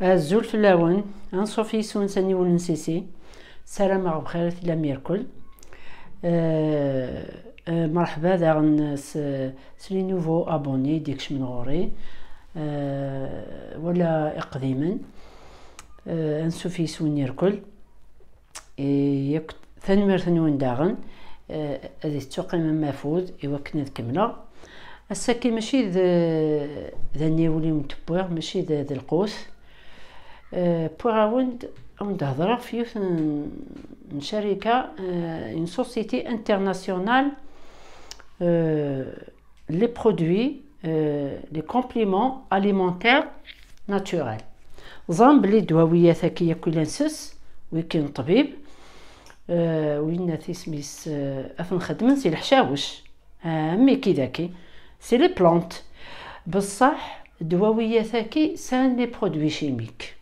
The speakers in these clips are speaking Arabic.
الزول في اللون انصوفي سونساني ولنسيسي سلام بخير لا ميركل. مرحبا داغن سلي نوفو ابوني ديكش من غوري ولا اقديما انصوفي سون يركل يك ثنمر ثنون داغن هذه تقيم مفوض يوكنا كملا الساكي ماشي ذا نيولي متبوغ ماشي ذا القوس بوغاوند هضره في يوث شركه une société internationale les produits les compléments alimentaires naturels ظن بلي الدواويه ثاكيه كل نسس ويكين طبيب وين تسميس افن خدمن سي الحشاوش مي كي داكي سي لي بلانت بصح الدواويه ثاكي سان لي برودوي شيميك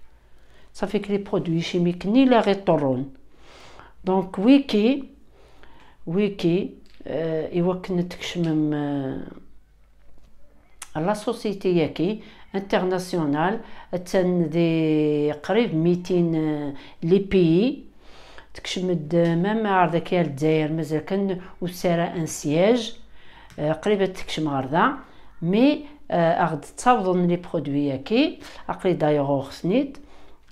صافي كلي برودوي شيميك ني لا غيطرون دونك ويكي يوكن تكشمم لا سوسيتي ياكي انترناسيونال تن دي قريب 200 لي بيي تكشمد مام عرضك يا الجزائر مازال كان وسارة ان سياج قريبة تكشم غردا مي اغد تصاوضن لي برودوي ياكي عقلي دايوغ خسنيت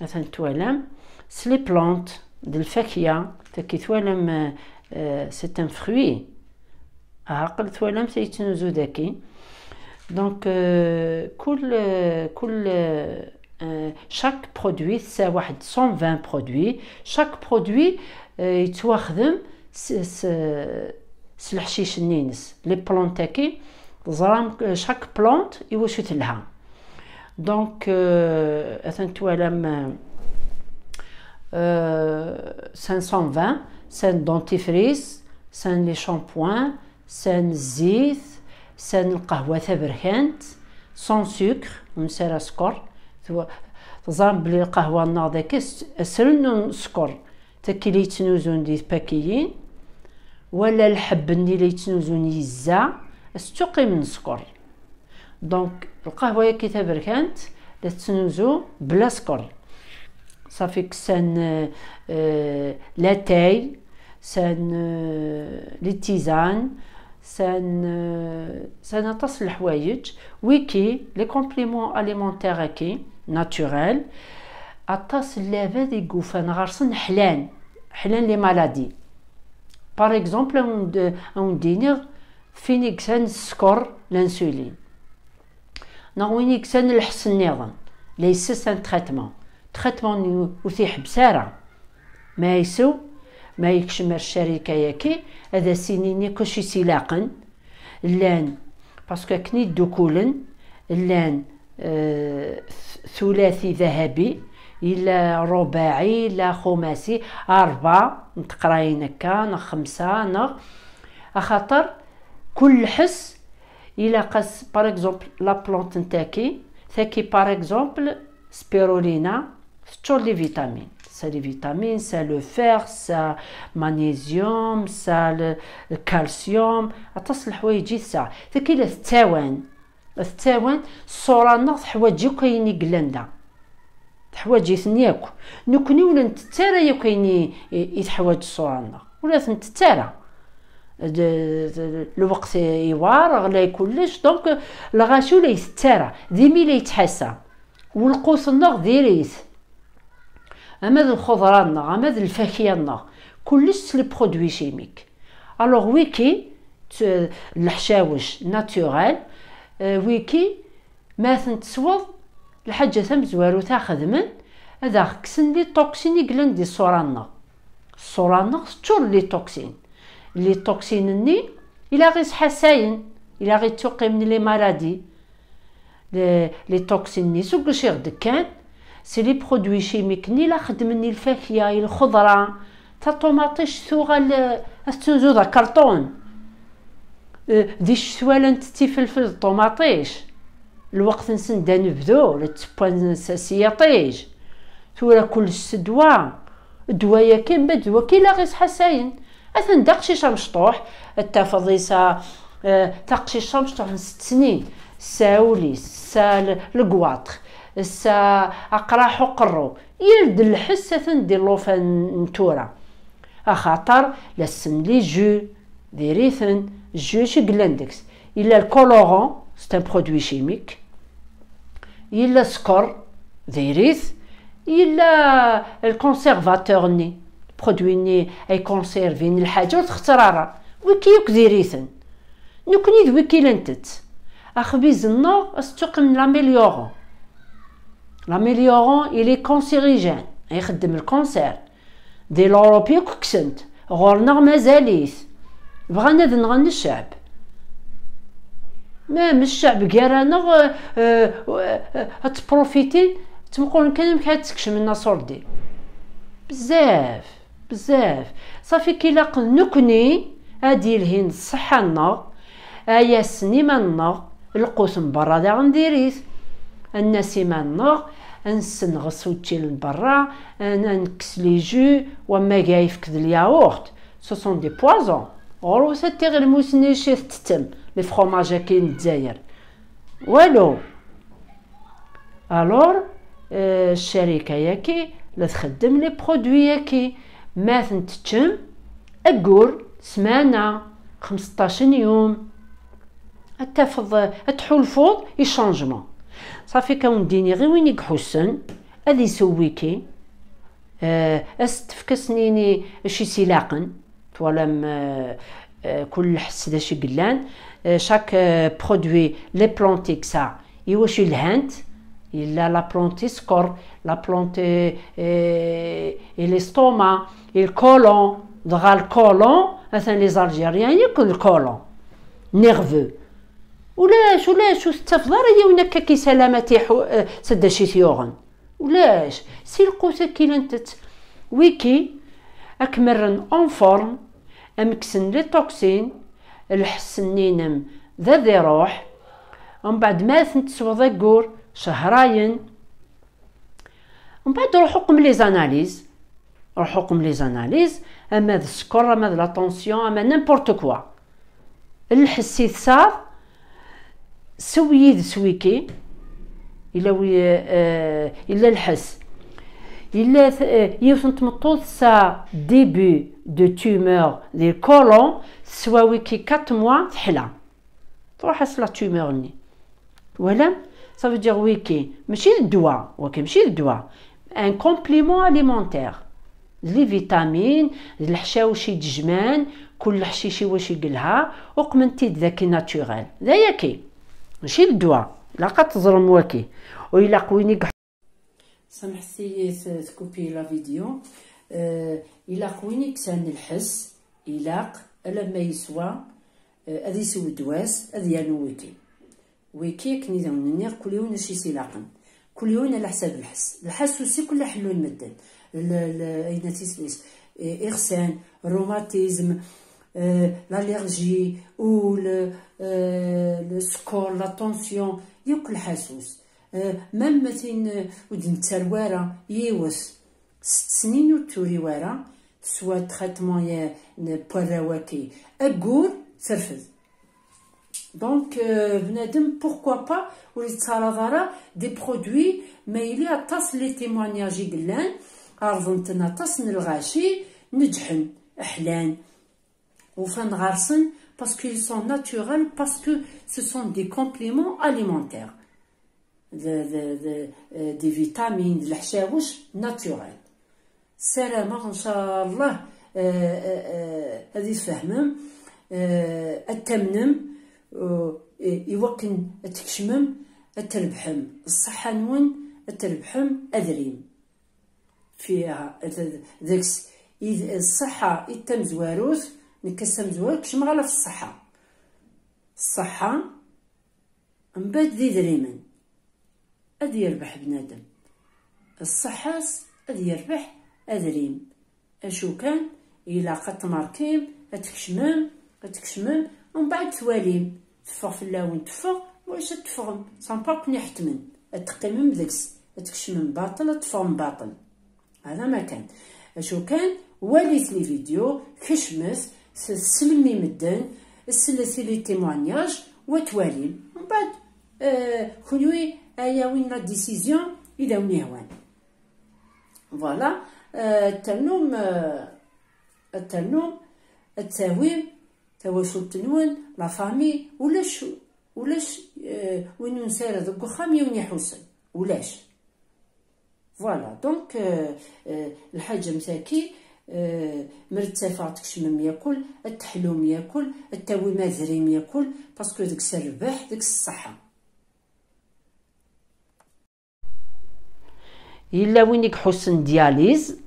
مثلا توالم سلي بلانت د الفاكهه تاكي توالم سي ان فروي عقل توالم سيتنوزو داكي دونك كل chaque produit c'est واحد 120 produits chaque produit يتواخدم الحشيش النينس لي بلانت تاكي زرام chaque plante يواشو تلها دونك اثن توالم 520 سان دونتيفريس سان لي شامبوان سان الزيت سان القهوة تبركانت سون سكر ونسالة سكر تظن بلي القهوة الناضي كيس اسرن سكر تاكي لي يتنوزون دي باكيين ولا الحب اللي يتنوزون يزا استقي من سكر دونك القهوة كي تبركانت لتنوزو بلا سكر صافي كسان لاتاي سان لي تيزان سان تصل الحوايج ويكي لي كومبليمون اليمونتير كي ناتوريل اطاس اللافا دي غوفان غارسن حلان لي مالادي باغ اكزومبل اون دينيغ فيني كسان السكر الانسولين نغويني كسان الحس النظام ليس سان تريتمون وثيح بسارة ما يسو ما يكشمر الشركة ياكي هذا سينيني كلشي سلاقن لان باسكو كني دوكولن لان ثلاثي ذهبي إلا رباعي إلا خماسي 4 نتقراين هكا 5 خاطر كل حس إلا قاس باغ اكزومبل لا بلونت نتاكي ثاكي باغ اكزومبل سبيرولينا تشور لي فيتامين سا لي فيتامين سا لو فير سا مغنيسيوم سا الكالسيوم اتصل حوايج سا ثاكي لا تتاوان الصورة حوايج كايني قلندا حوايج ثنياكو نكوني ولا نتتارا كايني يتحواج الصورة ولا تنتتارا الوقت يوار غلا كلش دونك الغاشو لا يتتارا ديمي لا يتحسا والقوس النغ ديريث اما الخضره النغ اما الفاكهه النغ كلش لي برودوي شيميك الوغ ويكي الحشاوش ناتورال ويكي ما تنتسوض الحاجه ثمزوارو تاخذ هذا كسن لي توكسين يقلن دي الصورة النغ تشور لي توكسين ني الى غير حساين الى غير توقي من لي مالادي لي توكسين ني سوق شي غدكان سي لي برودوي شيميك ني لا خدمني الفاكهه الخضره تا طوماطيش ثوغا استنزو دا كرتون دي شوالن تي فلفل طوماطيش الوقت نسندا نبدو لتبان سياطيج ثورا كل السدوا دوايا كاين بدوا كي لا غير حساين اثن داقشيشه مشطوح التفضيسه تاقشيشه مشطوح 6 سنين ساولي سال الكواطر أقراح قرو يلد الحس ندير لوفا نتورا أخاطر لسن لي جو ديريثن جو شكلاندكس إلا الكولورون سي ان برودوي شيميك إلا سكر ديريث إلا الكونسيرفاتور ني برودوي ني أي كونسيرفين الحاجة وتخترارا ويكي يوك ديريثن نوكني ذويكي لنتت أخبيزنا أستقم لاميليورون إلي كونسيريجين يخدم الكونسير دي لوروبي كسنت غورنا مازاليث بغانا نغني الشعب ما من الشعب كارانا تبروفيتي تمقول كان كتكشم لنا صوردي بزاف صافي كي لاق نكني هادي الهين الصحة لنا ايا السنيمة لنا القوس من برا دا غنديريث الناس مالنا نسن غسوتشي لبرا نكس لي جو وما جايف كذ الياغورت سو سون دي بوازون غورو ساتي غير موسني شي تتم لي فروماج كاين الجزائر والو الور الشركه ياكي لا تخدم لي برودوي ياكي ما تنتجم اكور سمانه 15 يوم اتفض تحولفوض يشانجمون صافي كونديني غير وين يكحسن هذا يسويكي استفكسنيني شي سلاقن طولم كل حس دا شي قلان شاك برودوي لي بلونتي كسا يواشي الهانت إلا لا بلونتي سكور لا بلونتي لي ستوما الكولون دغا الكولون مثلا لي زالجيريان ياكل الكولون نيرفو ولاش استفضل راه ونكا كي سلامتي سدا شي ثيوغن ولاش سي القوسه كي لنتت ويكي اكمرن اون فورم امكسن لي توكسين الحسنينم ذا ذي روح ومن بعد ما تنتسوا ذكور شهراين ومن بعد روحوكم لي زاناليز اما ذا السكر اما ذا لاتونسيون اما نيمبورت كوا الحسيت صار سويد سويكي إلا الحس إلا يوصل تمطوط سا ديبي دو تومور دي كولون سوا ويكي 4 موا تحلا تروح لا تومور ني ولا صافي دير ويكي ماشي الدواء ولكن ماشي الدواء ان كومبليمون اليمونتير لي فيتامين الحشاوشي الجمان كل حشيشي واش يقلها وقمنتي ذاكي ناتورال ذا ياكي ماشي الدواء لا تظلم واكي وإلا قويني سامح سي تكوبي لا فيديو إلا قويني كسان الحس إلاق لما يسوى هذا يسوي دواس هذا يعني ويكي كني داونني كل يوم شي سلاقن كل يوم على حساب الحس وسي كل حلو المدن ايناتيس إغسان روماتيزم لاليرجي او السكور لا طونسيون يوكل حاسوس مام مثلا ودن تروارا يوس 6 سنين وتوري ورا سوا تريتمون يا بوراواكي اكور ترفض دونك بنادم بوركوا با وليت تصرا دي برودوي ما يلي اطاس لي تيمونياجي قلان ارضنتنا تصن الغاشي نجحن احلان وفن غارسن parce qu'ils sont naturels, parce que ce sont des compléments alimentaires, des vitamines, de l'hachawouch naturel. سلامة إن شاء الله هذه فهمم التمنم يوكن تكشمم التربحم الصحة نون التربحم أذريم فيها ذكس الصحة يتم زواروث نكسم زوار كش مغالا في الصحة من بعد ذي دريمن أدي يربح بنادم الصحة أدي يربح أذريم أشو كان إلا قد ماركيم أتكشمم ومن بعد تواليم تفغ في اللاون تفغ واش تفغم سامباك نحتمن أتقيمم ذكس أتكشمم باطل تفغم باطل هذا ما كان أشو كان واليت لي فيديو كشمس سلمي مدن السلسلة لي تيموانياج وتواليم من بعد كونوي ايا وين لا ديسيزيون اذا ونيوان فوالا. الترنم التاويم تواشو تنون لا فامي ولاش وين نسال ذوك وخام يوني حسن ولاش فوالا. دونك الحاجه مساكي مرتفع تكشمم ياكل التحلوم ياكل التاويمات زريم ياكل باسكو ديك الرباح ديك الصحه. إلا وينك حسن دياليز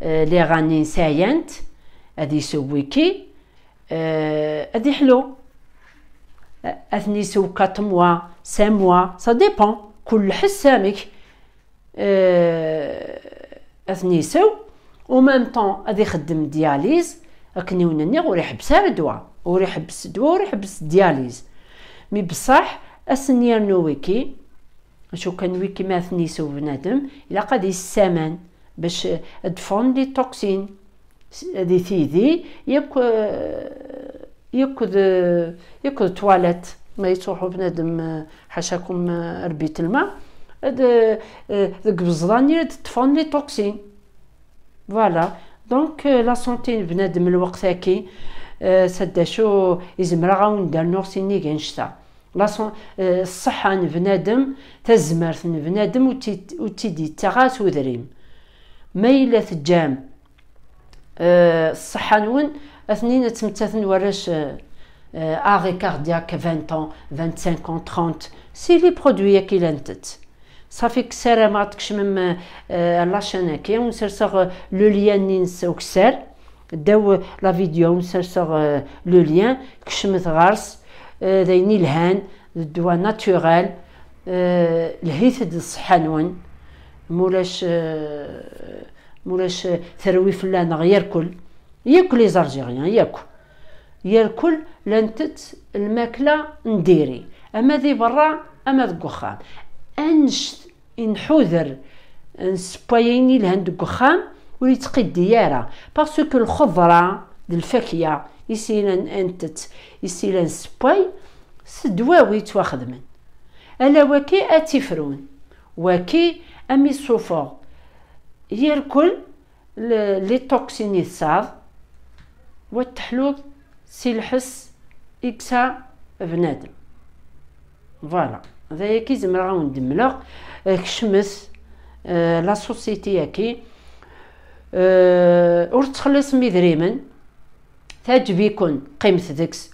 لي غاني ساينت هادي يسويكي هادي حلو اثني سو 4 موا 5 موا سا ديبون كل حسامك اثني سو و ميم طون هادي يخدم دياليز اكني ونني غوري يحبس الدواء وري يحبس الدواء وري يحبس دياليز مي بصح اسنير نويكي شو كان ويكي ما ثنيسو بنادم الا قد السمن باش تفون لي توكسين هادي ثيذي ياكل تواليت ما يتروحوا بنادم حاشاكم ربيت الماء داك بزراني تفون لي توكسين فوالا. دونك لا سونتي بنادم الوقت هاكي سداشو يزمر غاون دار نورسيني كنشتا الصحة بنادم تزمرت بنادم وتيدي تغاس ودريم ما إلا تجام الصحة نون اثنين تمتثن وراش اغي كاردياك 20 ans 25 ans 30 سي لي برودوي كي لانتت صافي كساره ما تكشمم لاشين هكا ونسرسغ لو ليان نينس وكسار داو لا فيديو ونسرسغ لو ليان كشمت غارس دايني الهان الدواء ناتورال الهيث د الصحه نون مولاش ثروي فلان غير ياكل لي زارجيريان ياكل لانتت الماكله نديري اما ذي برا اما ذك وخام انشت انحذر نسبايني لهند الكخام ولي تقد ديارة باسكو الخضره الفاكهه يسيلان انتت يسيلان سباي سدواوي تواخدمن الا وكي اتفرون وكي امي الصفور يركل لي توكسين يصاب والتحلوب سي الحس اكسا بنادم فوالا. هذايا كي زمرا غندملغ كشمس لا سوسيتي هاكي ور تخلص ميدريمن تعجبيكن قيمة ديكس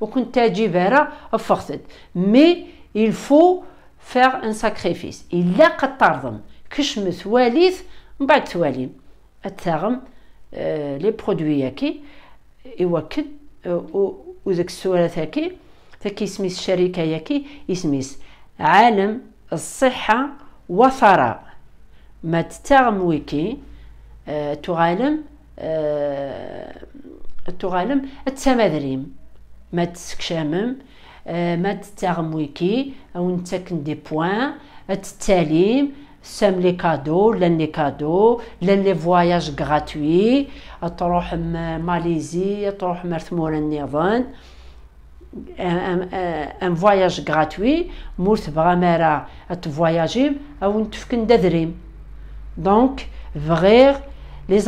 وكنت تجيب راه افخذت مي il faut faire un sacrifice الا قد ترضم كشمس واليث من بعد تواليم التاغم لي برودوي هاكي يوكد وداك السوالات هاكي فكي سميس الشركه هاكي يسميس عالم الصحه وثراء ما تتاغم ويكي تغالم التمادريم ما تسكشامم ما تتاغم ويكي او نتاكن دي بوان التعليم سام لي كادو لي كادو لي فواياج غراتوي تروح ماليزي تروح مرثمور النظام ان فواياج غراتوي مور تبغى مارا تفواياجي او نتفكن دادريم دونك فغير لي